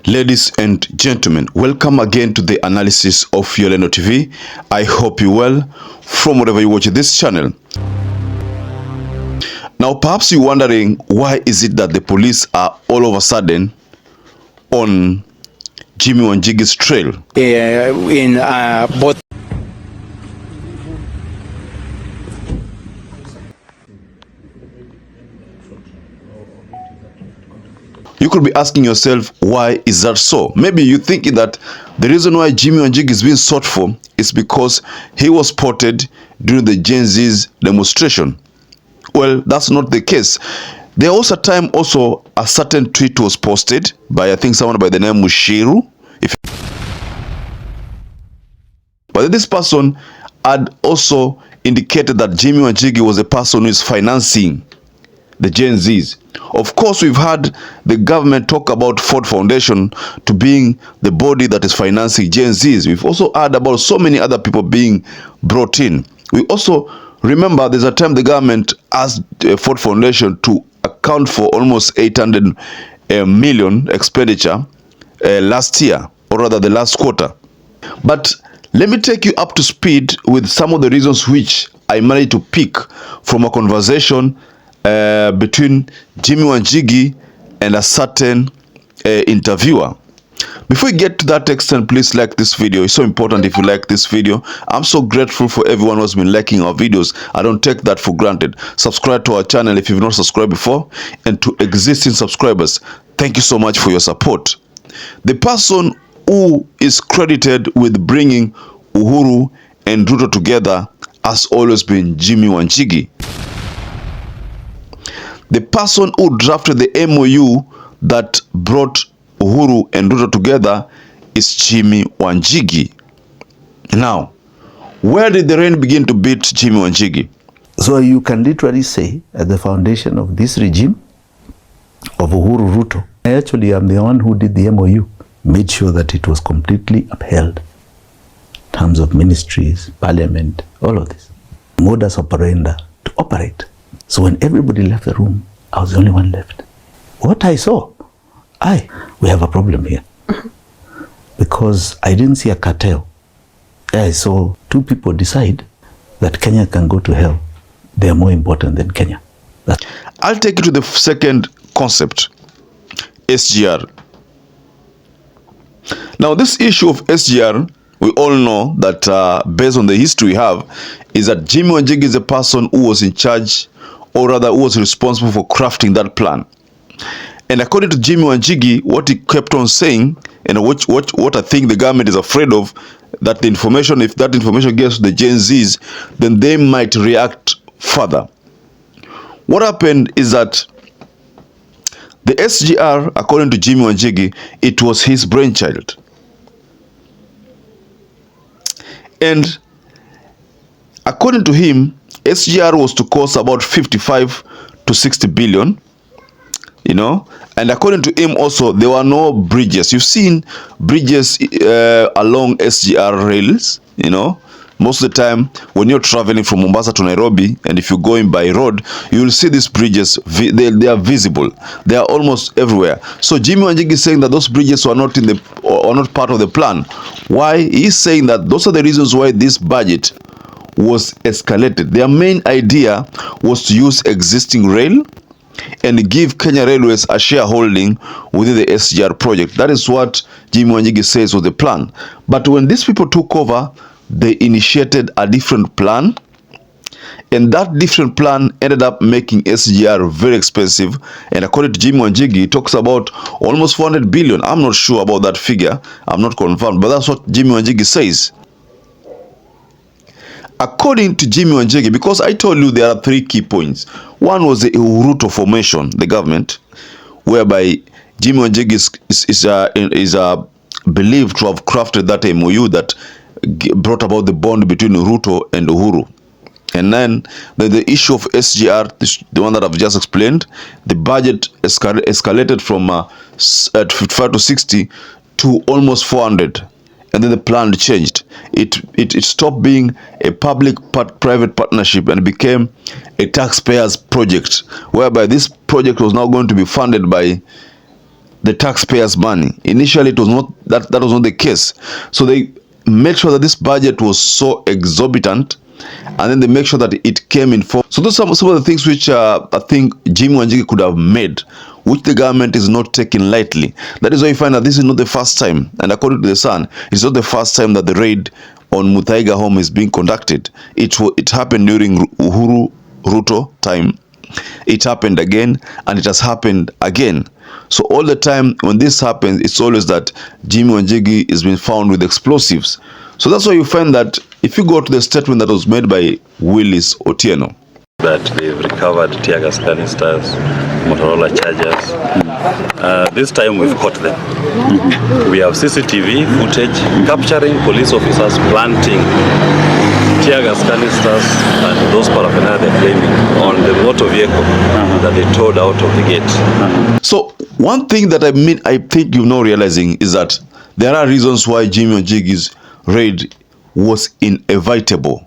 Ladies and gentlemen, welcome again to the analysis of YOLENO TV. I hope you well from wherever you watch this channel. Now, perhaps you're wondering, why is it that the police are all of a sudden on Jimmy Wanjigi's trail? In both. You could be asking yourself, why is that so? Maybe you're thinking that the reason why Jimmy Wanjigi is being sought for is because he was spotted during the Gen Z's demonstration. Well, that's not the case. There was a time also a certain tweet was posted by, I think, someone by the name Mushiru. But this person had also indicated that Jimmy Wanjigi was a person who is financing the Gen Zs. Of course, we've had the government talk about Ford Foundation to being the body that is financing Gen Zs. We've also heard about so many other people being brought in. We also remember there's a time the government asked Ford Foundation to account for almost 800 million expenditure last year, or rather the last quarter. But let me take you up to speed with some of the reasons which I managed to pick from a conversation between Jimmy Wanjigi and a certain interviewer. Before we get to that extent, please like this video. It's so important if you like this video. I'm so grateful for everyone who's been liking our videos. I don't take that for granted. Subscribe to our channel if you've not subscribed before, and to existing subscribers, thank you so much for your support. The person who is credited with bringing Uhuru and Ruto together has always been Jimmy Wanjigi. The person who drafted the MOU that brought Uhuru and Ruto together is Jimmy Wanjigi. Now, where did the rain begin to beat Jimmy Wanjigi? So you can literally say, at the foundation of this regime of Uhuru Ruto, I actually am the one who did the MOU, made sure that it was completely upheld in terms of ministries, parliament, all of this. Modus operandi to operate. So when everybody left the room, I was the only one left. What I saw, we have a problem here. Because I didn't see a cartel. I saw two people decide that Kenya can go to hell. They are more important than Kenya. I'll take you to the second concept, SGR. Now, this issue of SGR, we all know that based on the history we have, is that Jimmy Wanjigi is a person who was in charge, or rather who was responsible for crafting that plan. And according to Jimmy Wanjigi, what he kept on saying, and what I think the government is afraid of, that the information, if that information gets to the Gen Zs, then they might react further. What happened is that the SGR, according to Jimmy Wanjigi, it was his brainchild. And according to him, SGR was to cost about 55 to 60 billion, you know, and according to him also, there were no bridges. You've seen bridges along SGR rails, you know. Most of the time when you're traveling from Mombasa to Nairobi, and if you're going by road, you will see these bridges. They are visible. They are almost everywhere. So Jimmy Wanjigi is saying that those bridges were not not part of the plan. Why? He's saying that those are the reasons why this budget was escalated. Their main idea was to use existing rail and give Kenya Railways a shareholding within the SGR project. That is what Jimmy Wanjigi says was the plan. But when these people took over, they initiated a different plan, and that different plan ended up making SGR very expensive. And according to Jimmy Wanjigi, he talks about almost 400 billion. I'm not sure about that figure. I'm not confirmed, but that's what Jimmy Wanjigi says. According to Jimmy Wanjigi, because I told you there are three key points. One was the Ruto formation, the government, whereby Jimmy Wanjigi is believed to have crafted that MOU that brought about the bond between Ruto and Uhuru. And then the issue of SGR, the one that I've just explained, the budget escalated from 55 to 60 to almost 400. And then the plan changed. It stopped being a public-private partnership and became a taxpayers project, whereby this project was now going to be funded by the taxpayers' money. Initially, it was not that was not the case. So they made sure that this budget was so exorbitant, and then they make sure that it came in for. So those are some of the things which I think Jimmy Wanjigi could have made, which the government is not taking lightly. That is why you find that this is not the first time, and according to the Sun, it's not the first time that the raid on MUTHAIGA home is being conducted. It happened during Uhuru Ruto time. It happened again, and it has happened again. So all the time when this happens, it's always that Jimmy Wanjigi is being found with explosives. So that's why you find that if you go to the statement that was made by Willis Otieno, that they've recovered tear gas canisters, Motorola chargers. This time we've caught them. We have CCTV footage capturing police officers planting tear gas canisters and those paraphernalia they're claiming on the motor vehicle that they towed out of the gate. So one thing that I think you're not realizing is that there are reasons why Jimmy Wanjigi's raid was inevitable.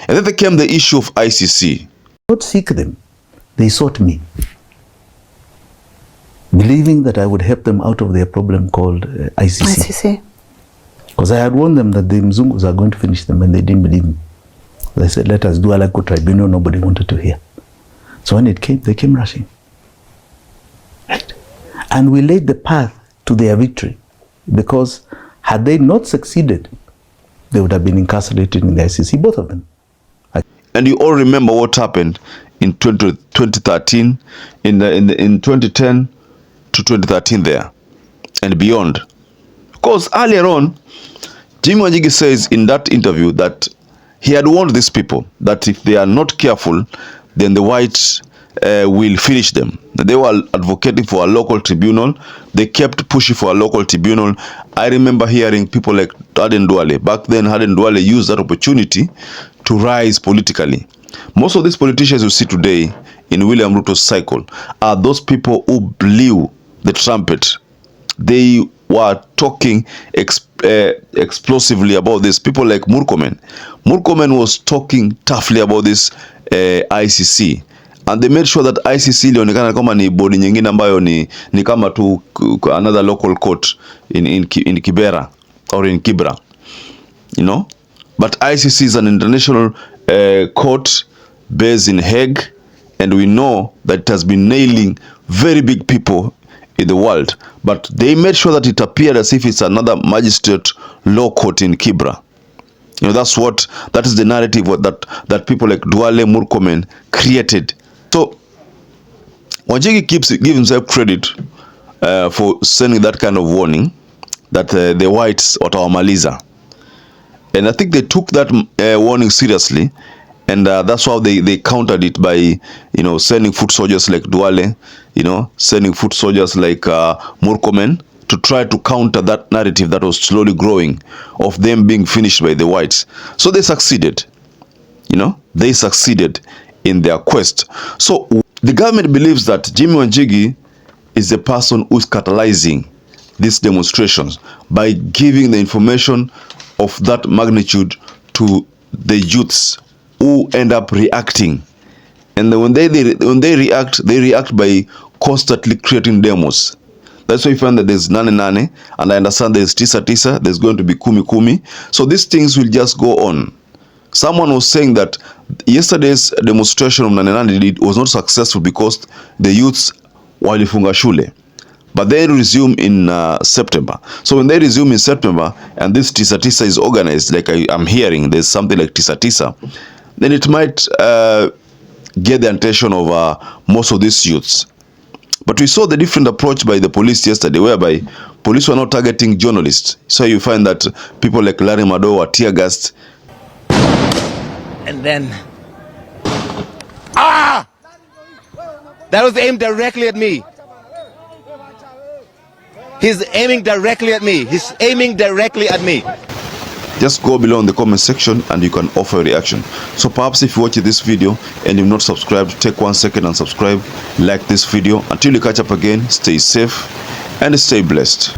And then there came the issue of ICC. Not seek them, they sought me, believing that I would help them out of their problem called ICC. Because I had warned them that the Mzungus are going to finish them, and they didn't believe me. They said, let us do a Alako tribunal. Nobody wanted to hear. So when it came, they came rushing. Right? And we laid the path to their victory, because had they not succeeded, they would have been incarcerated in the ICC, both of them. And you all remember what happened in 2013, in 2010 to 2013 there, and beyond. Because earlier on, Jimmy Wanjigi says in that interview that he had warned these people that if they are not careful, then the whites will finish them. They were advocating for a local tribunal. They kept pushing for a local tribunal. I remember hearing people like Aden Duale. Back then, Aden Duale used that opportunity to rise politically. Most of these politicians you see today in William Ruto's cycle are those people who blew the trumpet. They were talking explosively about this. People like Murkomen. Murkomen was talking toughly about this ICC. And they made sure that ICC ilionekana kama ni bodi nyingine ambayo ni kama tu another local court in Kibera or in Kibra. You know? But ICC is an international court based in Hague, and we know that it has been nailing very big people in the world. But they made sure that it appeared as if it's another magistrate law court in Kibra. You know, that is the narrative that people like Duale Murkomen created. So Wanjigi gives himself credit for sending that kind of warning that the whites watawamaliza. And I think they took that warning seriously, and that's how they countered it by, you know, sending foot soldiers like Duale, you know, sending foot soldiers like Murkomen to try to counter that narrative that was slowly growing of them being finished by the whites. So they succeeded, you know, they succeeded in their quest. So the government believes that Jimmy Wanjigi is the person who's catalyzing these demonstrations by giving the information of that magnitude to the youths who end up reacting. And then when they react by constantly creating demos. That's why you find that there's Nane Nane, and I understand there's Tisa Tisa, there's going to be Kumi Kumi. So these things will just go on. Someone was saying that yesterday's demonstration of Nane Nane was not successful because the youths walifunga shule. But they resume in September. So when they resume in September, and this Tisa Tisa is organized, like I'm hearing, there's something like Tisa Tisa, then it might get the attention of most of these youths. But we saw the different approach by the police yesterday, whereby police were not targeting journalists. So you find that people like Larry Mado were tear gassed. And then, that was aimed directly at me. He's aiming directly at me. He's aiming directly at me. Just go below in the comment section and you can offer a reaction. So perhaps if you watch this video and you've not subscribed, take 1 second and subscribe, like this video. Until you catch up again, stay safe and stay blessed.